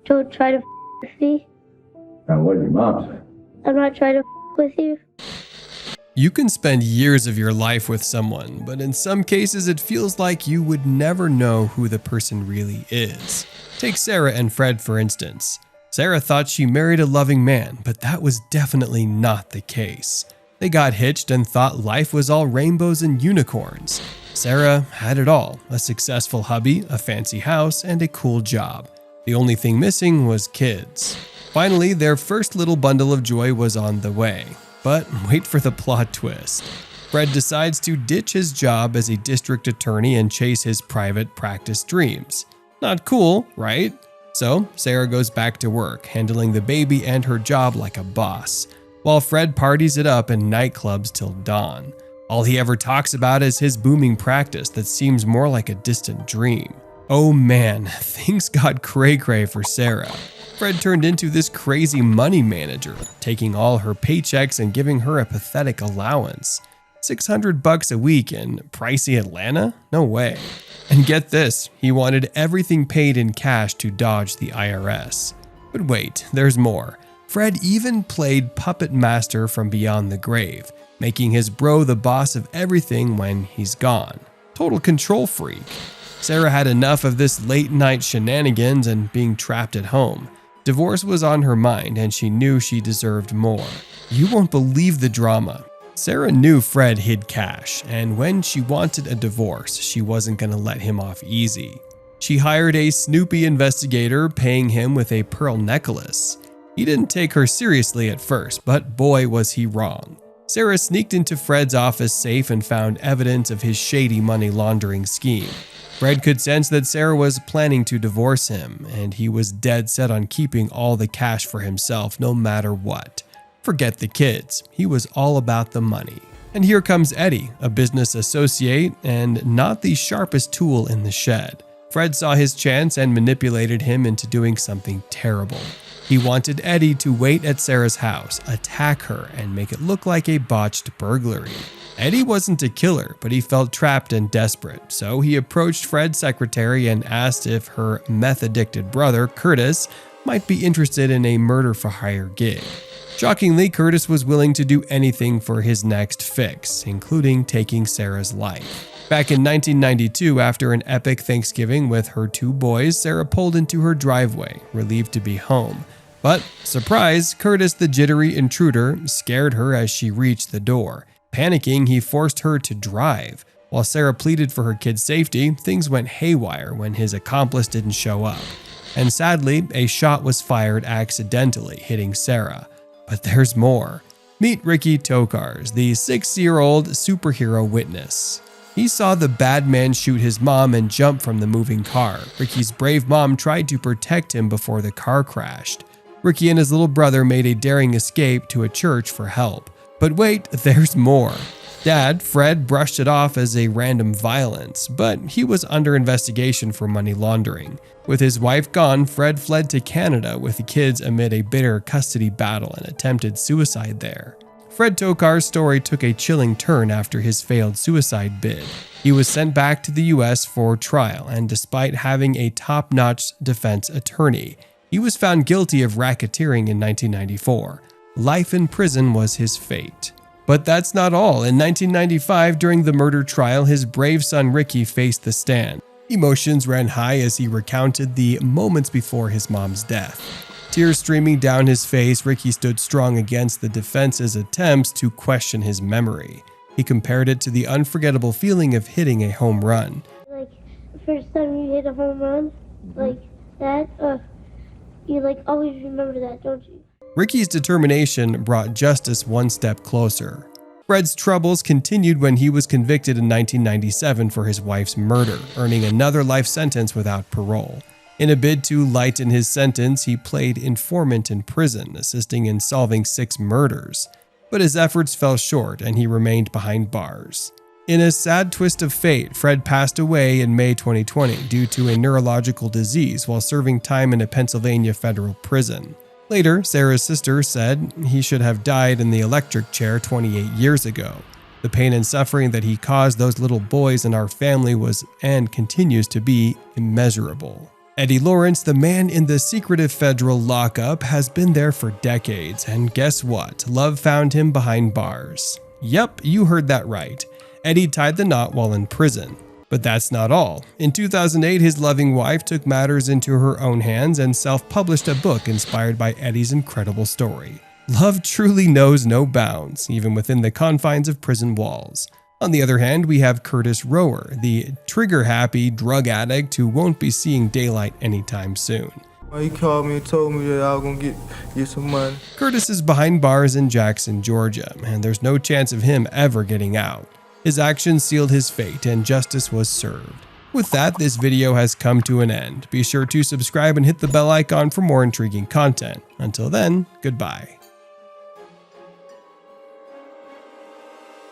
Don't try to with me. Now, what did your mom say? I'm not trying to with you. You can spend years of your life with someone, but in some cases it feels like you would never know who the person really is. Take Sara and Fred for instance. Sara thought she married a loving man, but that was definitely not the case. They got hitched and thought life was all rainbows and unicorns. Sara had it all, a successful hubby, a fancy house, and a cool job. The only thing missing was kids. Finally, their first little bundle of joy was on the way. But wait for the plot twist. Fred decides to ditch his job as a district attorney and chase his private practice dreams. Not cool, right? So Sara goes back to work, handling the baby and her job like a boss, while Fred parties it up in nightclubs till dawn. All he ever talks about is his booming practice that seems more like a distant dream. Oh man, things got cray-cray for Sara. Fred turned into this crazy money manager, taking all her paychecks and giving her a pathetic allowance. $600 a week in pricey Atlanta? No way. And get this, he wanted everything paid in cash to dodge the IRS. But wait, there's more. Fred even played puppet master from beyond the grave, making his bro the boss of everything when he's gone. Total control freak. Sara had enough of this late-night shenanigans and being trapped at home. Divorce was on her mind and she knew she deserved more. You won't believe the drama. Sara knew Fred hid cash, and when she wanted a divorce, she wasn't going to let him off easy. She hired a snoopy investigator, paying him with a pearl necklace. He didn't take her seriously at first, but boy was he wrong. Sara sneaked into Fred's office safe and found evidence of his shady money laundering scheme. Fred could sense that Sara was planning to divorce him, and he was dead set on keeping all the cash for himself no matter what. Forget the kids, he was all about the money. And here comes Eddie, a business associate and not the sharpest tool in the shed. Fred saw his chance and manipulated him into doing something terrible. He wanted Eddie to wait at Sara's house, attack her, and make it look like a botched burglary. Eddie wasn't a killer, but he felt trapped and desperate, so he approached Fred's secretary and asked if her meth-addicted brother, Curtis, might be interested in a murder-for-hire gig. Shockingly, Curtis was willing to do anything for his next fix, including taking Sara's life. Back in 1992, after an epic Thanksgiving with her 2 boys, Sara pulled into her driveway, relieved to be home. But, surprise, Curtis the jittery intruder scared her as she reached the door. Panicking, he forced her to drive. While Sara pleaded for her kid's safety, things went haywire when his accomplice didn't show up. And sadly, a shot was fired accidentally, hitting Sara. But there's more. Meet Ricky Tokars, the 6-year-old superhero witness. He saw the bad man shoot his mom and jump from the moving car. Ricky's brave mom tried to protect him before the car crashed. Ricky and his little brother made a daring escape to a church for help. But wait, there's more. Dad, Fred, brushed it off as a random violence, but he was under investigation for money laundering. With his wife gone, Fred fled to Canada with the kids amid a bitter custody battle and attempted suicide there. Fred Tokars' story took a chilling turn after his failed suicide bid. He was sent back to the US for trial, and despite having a top-notch defense attorney, he was found guilty of racketeering in 1994. Life in prison was his fate. But that's not all. In 1995, during the murder trial, his brave son Ricky faced the stand. Emotions ran high as he recounted the moments before his mom's death. Tears streaming down his face, Ricky stood strong against the defense's attempts to question his memory. He compared it to the unforgettable feeling of hitting a home run. Like, the first time you hit a home run, like that, you always remember that, don't you? Ricky's determination brought justice one step closer. Fred's troubles continued when he was convicted in 1997 for his wife's murder, earning another life sentence without parole. In a bid to lighten his sentence, he played informant in prison, assisting in solving 6 murders. But his efforts fell short and he remained behind bars. In a sad twist of fate, Fred passed away in May 2020 due to a neurological disease while serving time in a Pennsylvania federal prison. Later, Sara's sister said he should have died in the electric chair 28 years ago. The pain and suffering that he caused those little boys and our family was and continues to be immeasurable. Eddie Lawrence, the man in the secretive federal lockup, has been there for decades, and guess what? Love found him behind bars. Yep, you heard that right. Eddie tied the knot while in prison. But that's not all. In 2008, his loving wife took matters into her own hands and self-published a book inspired by Eddie's incredible story. Love truly knows no bounds, even within the confines of prison walls. On the other hand, we have Curtis Rower, the trigger-happy drug addict who won't be seeing daylight anytime soon. He called me and told me that I was gonna get some money. Curtis is behind bars in Jackson, Georgia, and there's no chance of him ever getting out. His actions sealed his fate and justice was served. With that, this video has come to an end. Be sure to subscribe and hit the bell icon for more intriguing content. Until then, goodbye.